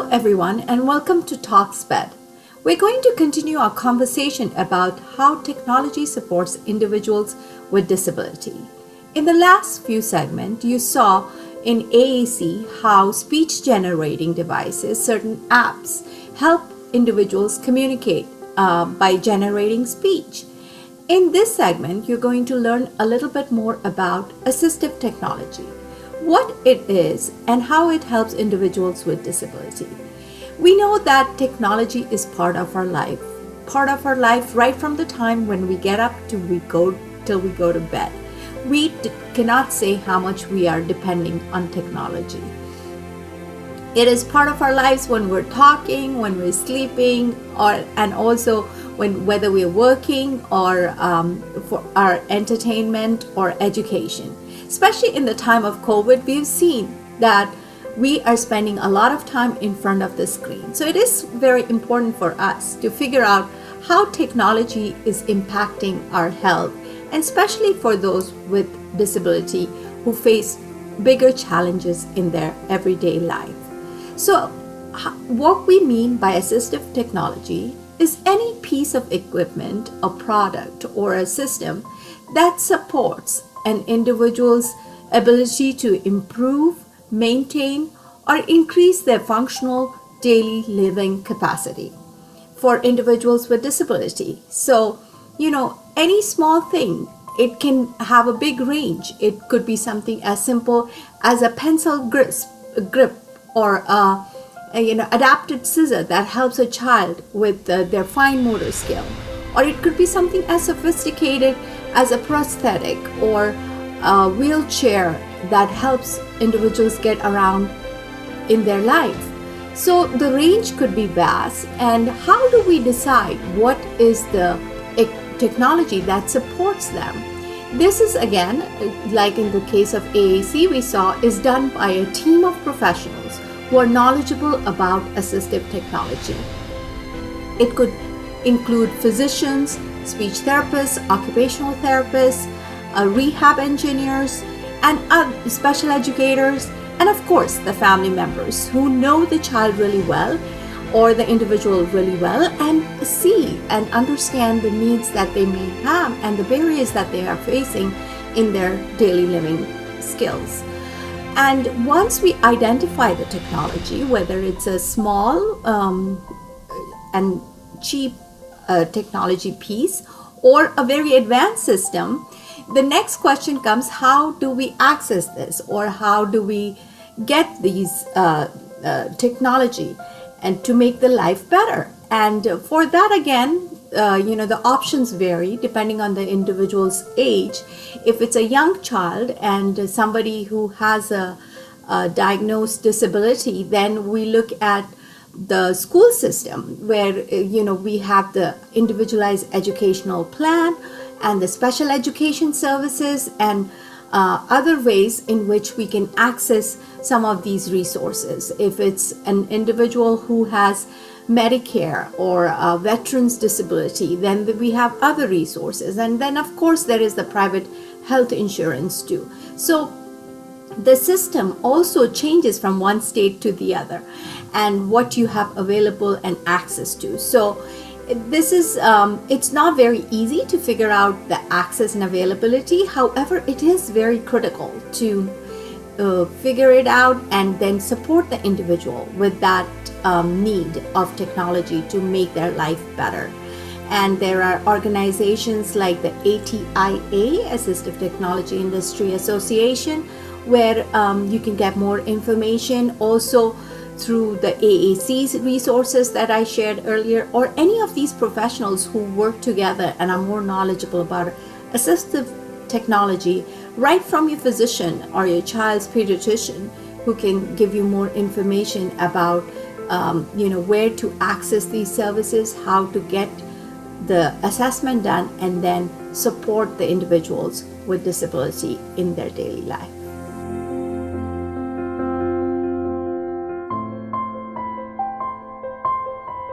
Hello everyone and welcome to TalkSped. We're going to continue our conversation about how technology supports individuals with disability. In the last few segments, you saw in AAC how speech generating devices, certain apps, help individuals communicate by generating speech. In this segment, you're going to learn a little bit more about assistive technology, what it is and how it helps individuals with disability. We know that technology is part of our life right from the time when we get up till we go to bed. We cannot say how much we are depending on technology. It is part of our lives when we're talking, when we're sleeping, and also whether we're working or for our entertainment or education. Especially in the time of COVID, we've seen that we are spending a lot of time in front of the screen. So it is very important for us to figure out how technology is impacting our health, and especially for those with disability who face bigger challenges in their everyday life. So what we mean by assistive technology is any piece of equipment, a product, or a system that supports an individual's ability to improve, maintain, or increase their functional daily living capacity for individuals with disability. So, any small thing, it can have a big range. It could be something as simple as a pencil grip or adapted scissor that helps a child with their fine motor skill. Or it could be something as sophisticated as a prosthetic or a wheelchair that helps individuals get around in their life. So the range could be vast. And how do we decide what is the technology that supports them? This is, again, like in the case of AAC we saw, is done by a team of professionals who are knowledgeable about assistive technology. It could include physicians, speech therapists, occupational therapists, rehab engineers, and special educators, and of course the family members who know the child really well or the individual really well and see and understand the needs that they may have and the barriers that they are facing in their daily living skills. And once we identify the technology, whether it's a small and cheap technology piece or a very advanced system, the next question comes, how do we access this, or how do we get these technology and to make the life better? And for that, again, the options vary depending on the individual's age. If it's a young child and somebody who has a diagnosed disability, then we look at the school system where we have the individualized educational plan and the special education services and other ways in which we can access some of these resources. If it's an individual who has Medicare or a veteran's disability, then we have other resources. And then of course there is the private health insurance too. So the system also changes from one state to the other and what you have available and access to. So this is, it's not very easy to figure out the access and availability. However, it is very critical to figure it out and then support the individual with that need of technology to make their life better. And there are organizations like the ATIA, Assistive Technology Industry Association, where you can get more information also through the AAC's resources that I shared earlier, or any of these professionals who work together and are more knowledgeable about assistive technology, right from your physician or your child's pediatrician, who can give you more information about where to access these services, how to get the assessment done, and then support the individuals with disability in their daily life.